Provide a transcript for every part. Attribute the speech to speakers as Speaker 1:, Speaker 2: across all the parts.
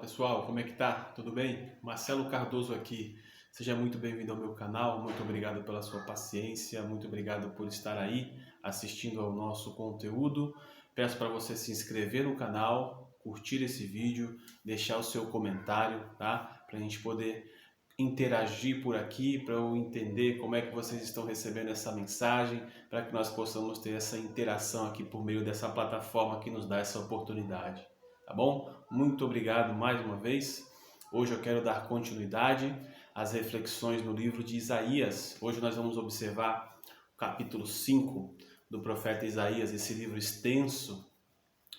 Speaker 1: pessoal, como é que tá? Tudo bem? Marcelo Cardoso aqui. Seja muito bem-vindo ao meu canal. Muito obrigado pela sua paciência, muito obrigado por estar aí assistindo ao nosso conteúdo. Peço para você se inscrever no canal, curtir esse vídeo, deixar o seu comentário, tá? Para a gente poder interagir por aqui, para eu entender como é que vocês estão recebendo essa mensagem, para que nós possamos ter essa interação aqui por meio dessa plataforma que nos dá essa oportunidade. Tá bom? Muito obrigado mais uma vez. Hoje eu quero dar continuidade às reflexões no livro de Isaías. Hoje nós vamos observar o capítulo 5 do profeta Isaías, esse livro extenso,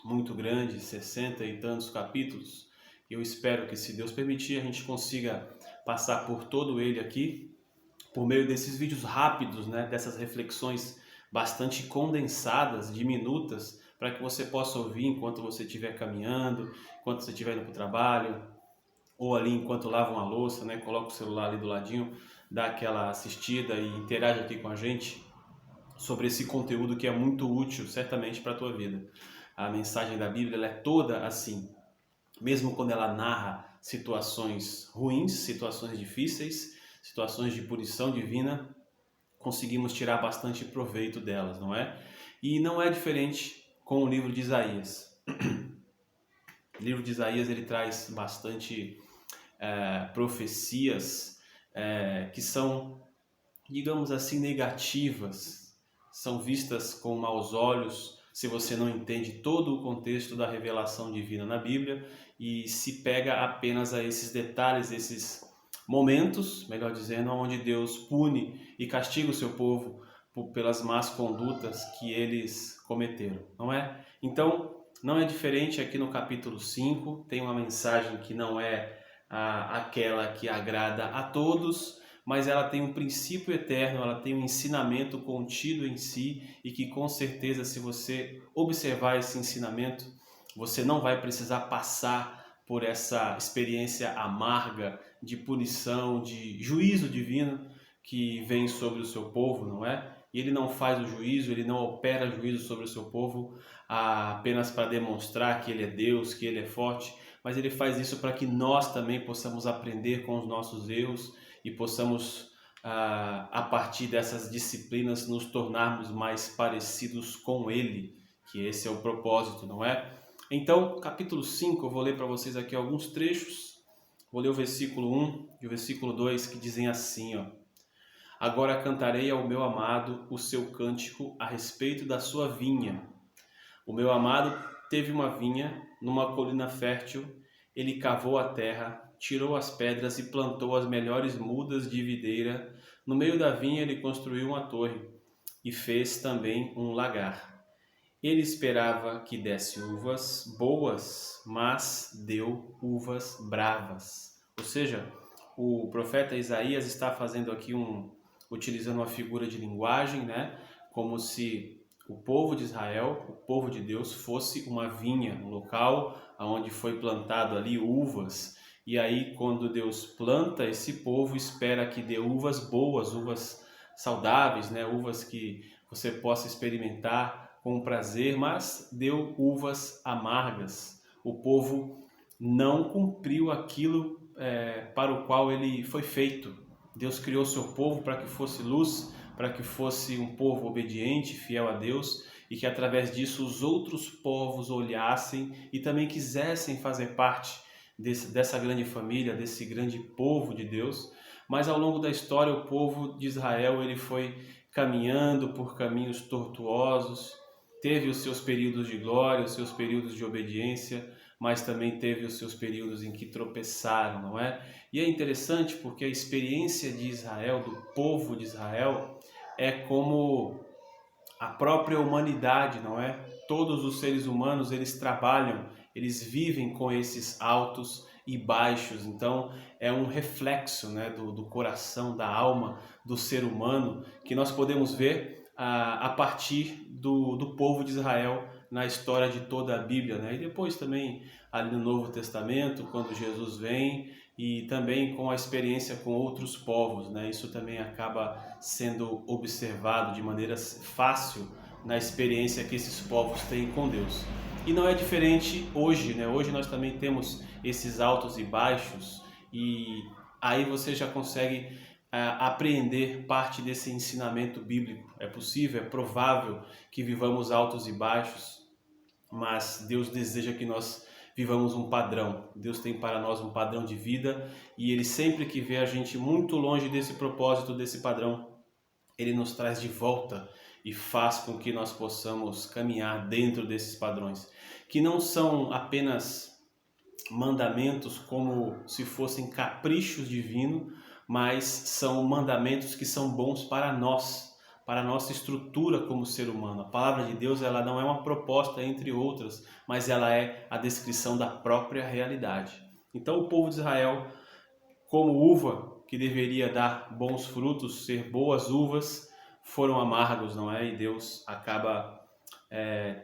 Speaker 1: muito grande, 60 e tantos capítulos. Eu espero que, se Deus permitir, a gente consiga passar por todo ele aqui, por meio desses vídeos rápidos, né, dessas reflexões bastante condensadas, diminutas, para que você possa ouvir enquanto você estiver caminhando, enquanto você estiver indo para o trabalho, ou ali enquanto lava uma louça, né? Coloca o celular ali do ladinho, dá aquela assistida e interage aqui com a gente sobre esse conteúdo que é muito útil, certamente, para a tua vida. A mensagem da Bíblia ela é toda assim, mesmo quando ela narra situações ruins, situações difíceis, situações de punição divina, conseguimos tirar bastante proveito delas, não é? E não é diferente com o livro de Isaías. O livro de Isaías ele traz bastante profecias que são, digamos assim, negativas, são vistas com maus olhos se você não entende todo o contexto da revelação divina na Bíblia e se pega apenas a esses detalhes, esses momentos, melhor dizendo, onde Deus pune e castiga o seu povo pelas más condutas que eles cometeram, não é? Então, não é diferente aqui no capítulo 5, tem uma mensagem que não é aquela que agrada a todos, mas ela tem um princípio eterno, ela tem um ensinamento contido em si e que com certeza, se você observar esse ensinamento, você não vai precisar passar por essa experiência amarga de punição, de juízo divino que vem sobre o seu povo, não é? E ele não faz o juízo, ele não opera juízo sobre o seu povo apenas para demonstrar que ele é Deus, que ele é forte, mas ele faz isso para que nós também possamos aprender com os nossos erros e possamos, a partir dessas disciplinas, nos tornarmos mais parecidos com ele, que esse é o propósito, não é? Então, capítulo 5, eu vou ler para vocês aqui alguns trechos. Vou ler o versículo 1 e o versículo 2, que dizem assim, ó. Agora cantarei ao meu amado o seu cântico a respeito da sua vinha. O meu amado teve uma vinha numa colina fértil, ele cavou a terra, tirou as pedras e plantou as melhores mudas de videira. No meio da vinha ele construiu uma torre e fez também um lagar. Ele esperava que desse uvas boas, mas deu uvas bravas. Ou seja, o profeta Isaías está fazendo aqui utilizando uma figura de linguagem, né? Como se o povo de Israel, o povo de Deus, fosse uma vinha, um local onde foi plantado ali uvas. E aí, quando Deus planta, esse povo espera que dê uvas boas, uvas saudáveis, né? Uvas que você possa experimentar com prazer, mas deu uvas amargas. O povo não cumpriu aquilo para o qual ele foi feito. Deus criou seu povo para que fosse luz, para que fosse um povo obediente, fiel a Deus, e que através disso os outros povos olhassem e também quisessem fazer parte dessa grande família, desse grande povo de Deus. Mas ao longo da história, o povo de Israel ele foi caminhando por caminhos tortuosos, teve os seus períodos de glória, os seus períodos de obediência, mas também teve os seus períodos em que tropeçaram, não é? E é interessante porque a experiência de Israel, do povo de Israel, é como a própria humanidade, não é? Todos os seres humanos, eles trabalham, eles vivem com esses altos e baixos, então é um reflexo, né, do coração, da alma do ser humano, que nós podemos ver a partir do povo de Israel na história de toda a Bíblia, né? E depois também ali no Novo Testamento, quando Jesus vem, e também com a experiência com outros povos, né? Isso também acaba sendo observado de maneira fácil na experiência que esses povos têm com Deus. E não é diferente hoje, né? Hoje nós também temos esses altos e baixos, e aí você já consegue apreender parte desse ensinamento bíblico. É possível, é provável que vivamos altos e baixos, mas Deus deseja que nós vivamos um padrão. Deus tem para nós um padrão de vida, e Ele sempre que vê a gente muito longe desse propósito, desse padrão, Ele nos traz de volta e faz com que nós possamos caminhar dentro desses padrões, que não são apenas mandamentos como se fossem caprichos divinos, mas são mandamentos que são bons para nós, para a nossa estrutura como ser humano. A palavra de Deus, ela não é uma proposta entre outras, mas ela é a descrição da própria realidade. Então o povo de Israel, como uva que deveria dar bons frutos, ser boas uvas, foram amargos, não é? E Deus acaba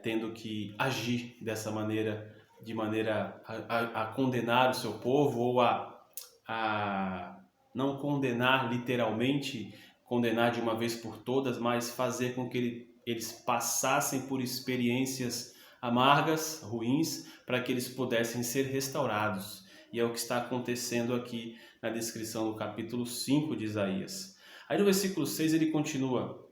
Speaker 1: tendo que agir dessa maneira, de maneira a condenar o seu povo, ou a não condenar literalmente, condenar de uma vez por todas, mas fazer com que eles passassem por experiências amargas, ruins, para que eles pudessem ser restaurados. E é o que está acontecendo aqui na descrição do capítulo 5 de Isaías. Aí no versículo 6 ele continua: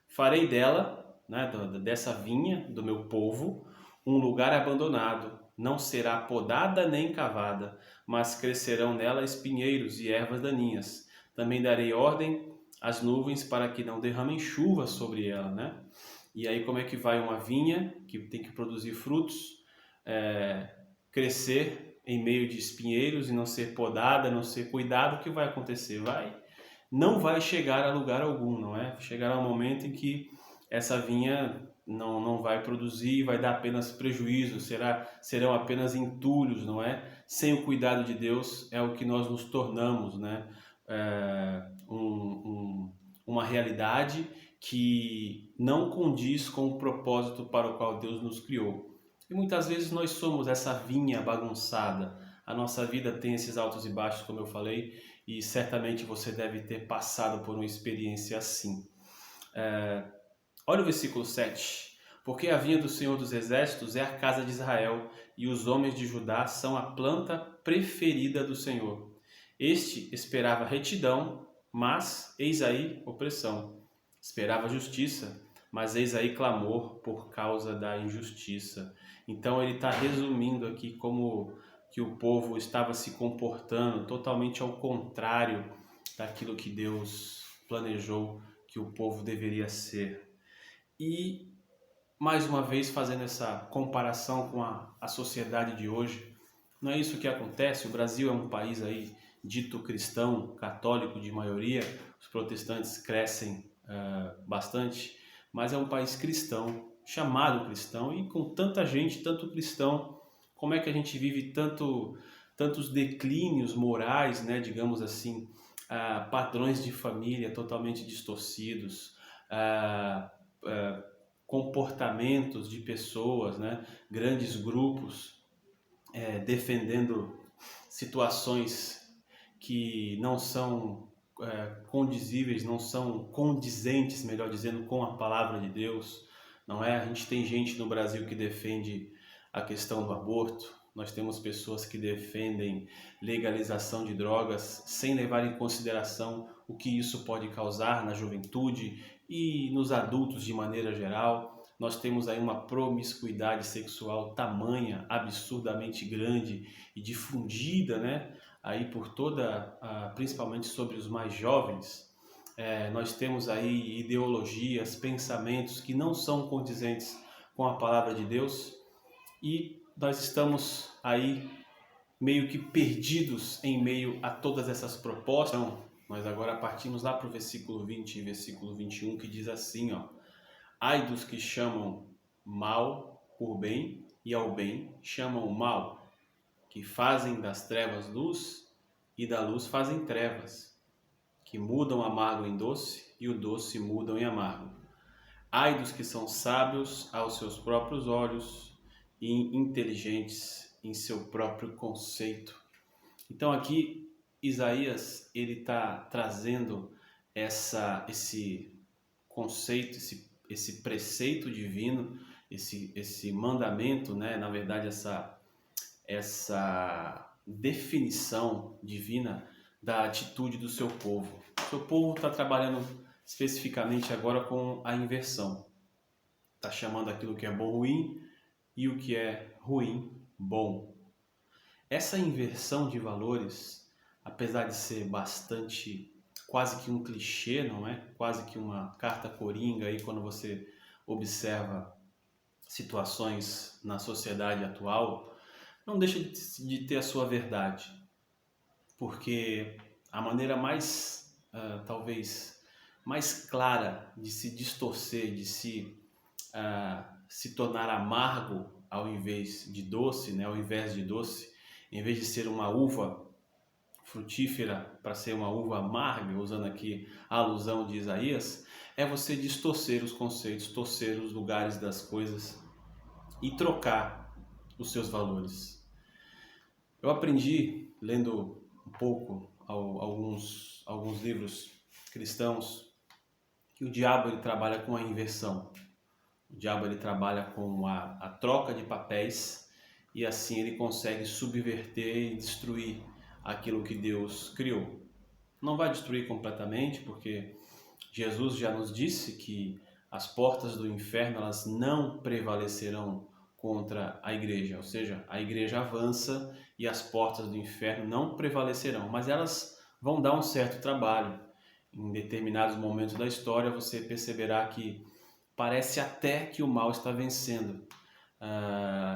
Speaker 1: farei dela, né, dessa vinha do meu povo, um lugar abandonado, não será podada nem cavada, mas crescerão nela espinheiros e ervas daninhas. Também darei ordem às nuvens para que não derramem chuva sobre ela, né? E aí como é que vai uma vinha que tem que produzir frutos, crescer em meio de espinheiros e não ser podada, não ser cuidado? O que vai acontecer? Não vai chegar a lugar algum, não é? Chegará um momento em que essa vinha não vai produzir, vai dar apenas prejuízo, serão apenas entulhos, não é? Sem o cuidado de Deus é o que nós nos tornamos, né? Uma realidade que não condiz com o propósito para o qual Deus nos criou. E muitas vezes nós somos essa vinha bagunçada. A nossa vida tem esses altos e baixos, como eu falei, e certamente você deve ter passado por uma experiência assim. Olha o versículo 7. Porque a vinha do Senhor dos Exércitos é a casa de Israel, e os homens de Judá são a planta preferida do Senhor. Este esperava retidão, mas eis aí opressão. Esperava justiça, mas eis aí clamor por causa da injustiça. Então ele está resumindo aqui como que o povo estava se comportando totalmente ao contrário daquilo que Deus planejou que o povo deveria ser. E, mais uma vez, fazendo essa comparação com a sociedade de hoje, não é isso que acontece? O Brasil é um país aí dito cristão, católico de maioria, os protestantes crescem bastante, mas é um país cristão, chamado cristão, e com tanta gente, tanto cristão, como é que a gente vive tantos declínios morais, né, digamos assim, padrões de família totalmente distorcidos, comportamentos de pessoas, né, grandes grupos defendendo situações que não são condizíveis, não são condizentes, melhor dizendo, com a palavra de Deus, não é? A gente tem gente no Brasil que defende a questão do aborto, nós temos pessoas que defendem legalização de drogas sem levar em consideração o que isso pode causar na juventude e nos adultos de maneira geral. Nós temos aí uma promiscuidade sexual tamanha, absurdamente grande e difundida, né? Aí por principalmente sobre os mais jovens. Nós temos aí ideologias, pensamentos que não são condizentes com a palavra de Deus, e nós estamos aí meio que perdidos em meio a todas essas propostas. Então, nós agora partimos lá para o versículo 20 e versículo 21, que diz assim, ó: ai dos que chamam mal por bem e ao bem chamam mal, que fazem das trevas luz e da luz fazem trevas, que mudam amargo em doce e o doce mudam em amargo. Ai dos que são sábios aos seus próprios olhos e inteligentes em seu próprio conceito. Então aqui Isaías ele está trazendo esse conceito, esse preceito divino esse mandamento, né? Na verdade, essa definição divina da atitude do seu povo. O seu povo está trabalhando especificamente agora com a inversão. Está chamando aquilo que é bom ruim e o que é ruim bom. Essa inversão de valores, apesar de ser bastante, quase que um clichê, não é? Quase que uma carta coringa aí quando você observa situações na sociedade atual, não deixa de ter a sua verdade, porque a maneira mais, talvez, mais clara de se distorcer, de se tornar amargo ao invés de doce, né? Ao invés de doce, em vez de ser uma uva frutífera para ser uma uva amarga, usando aqui a alusão de Isaías, é você distorcer os conceitos, torcer os lugares das coisas e trocar os seus valores. Eu aprendi, lendo um pouco alguns livros cristãos, que o diabo ele trabalha com a inversão. O diabo ele trabalha com a troca de papéis e assim ele consegue subverter e destruir aquilo que Deus criou. Não vai destruir completamente, porque Jesus já nos disse que as portas do inferno elas não prevalecerão contra a igreja, ou seja, a igreja avança e as portas do inferno não prevalecerão, mas elas vão dar um certo trabalho. Em determinados momentos da história você perceberá que parece até que o mal está vencendo.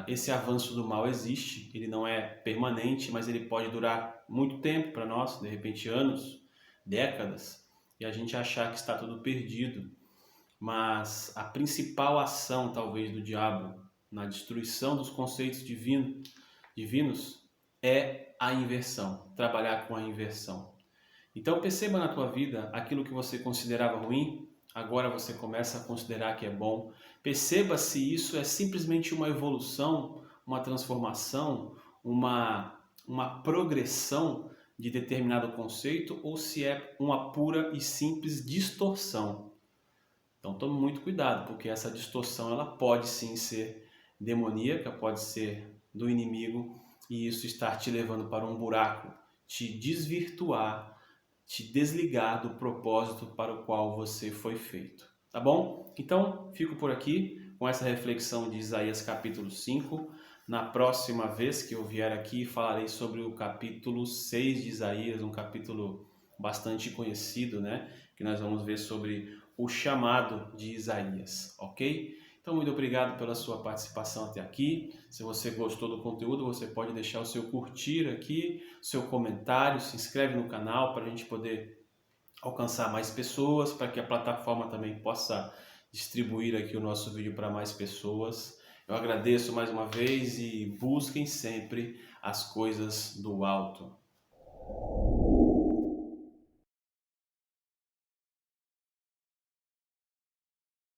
Speaker 1: Esse avanço do mal existe, ele não é permanente, mas ele pode durar muito tempo para nós, de repente anos, décadas, e a gente achar que está tudo perdido. Mas a principal ação, talvez, do diabo na destruição dos conceitos divinos é a inversão, trabalhar com a inversão. Então perceba na tua vida aquilo que você considerava ruim, agora você começa a considerar que é bom. Perceba se isso é simplesmente uma evolução, uma transformação, uma progressão de determinado conceito ou se é uma pura e simples distorção. Então tome muito cuidado, porque essa distorção ela pode sim ser demoníaca, pode ser do inimigo e isso estar te levando para um buraco, te desvirtuar, te desligar do propósito para o qual você foi feito. Tá bom? Então, fico por aqui com essa reflexão de Isaías capítulo 5. Na próxima vez que eu vier aqui, falarei sobre o capítulo 6 de Isaías, um capítulo bastante conhecido, né? Que nós vamos ver sobre o chamado de Isaías, ok? Então, muito obrigado pela sua participação até aqui. Se você gostou do conteúdo, você pode deixar o seu curtir aqui, seu comentário, se inscreve no canal para a gente poder alcançar mais pessoas, para que a plataforma também possa distribuir aqui o nosso vídeo para mais pessoas. Eu agradeço mais uma vez e busquem sempre as coisas do alto.